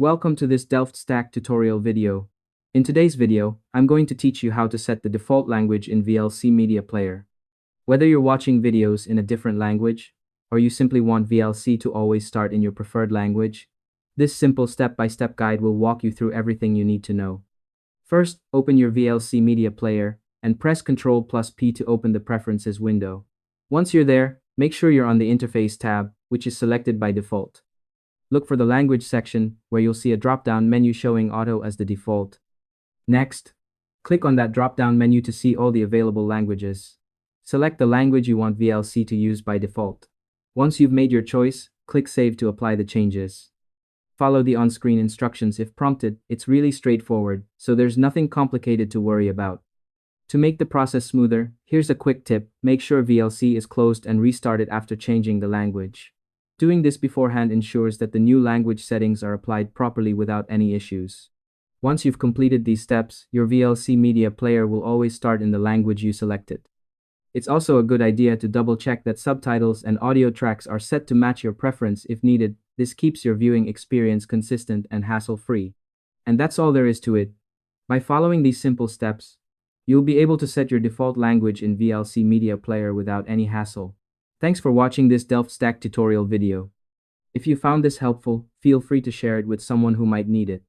Welcome to this Delft Stack tutorial video. In today's video, I'm going to teach you how to set the default language in VLC Media Player. Whether you're watching videos in a different language, or you simply want VLC to always start in your preferred language, this simple step-by-step guide will walk you through everything you need to know. First, open your VLC Media Player and press Ctrl P to open the Preferences window. Once you're there, make sure you're on the Interface tab, which is selected by default. Look for the Language section, where you'll see a drop-down menu showing Auto as the default. Next, click on that drop-down menu to see all the available languages. Select the language you want VLC to use by default. Once you've made your choice, click Save to apply the changes. Follow the on-screen instructions if prompted. It's really straightforward, so there's nothing complicated to worry about. To make the process smoother, here's a quick tip: make sure VLC is closed and restarted after changing the language. Doing this beforehand ensures that the new language settings are applied properly without any issues. Once you've completed these steps, your VLC Media Player will always start in the language you selected. It's also a good idea to double-check that subtitles and audio tracks are set to match your preference if needed. This keeps your viewing experience consistent and hassle-free. And that's all there is to it. By following these simple steps, you'll be able to set your default language in VLC Media Player without any hassle. Thanks for watching this Delft Stack tutorial video. If you found this helpful, feel free to share it with someone who might need it.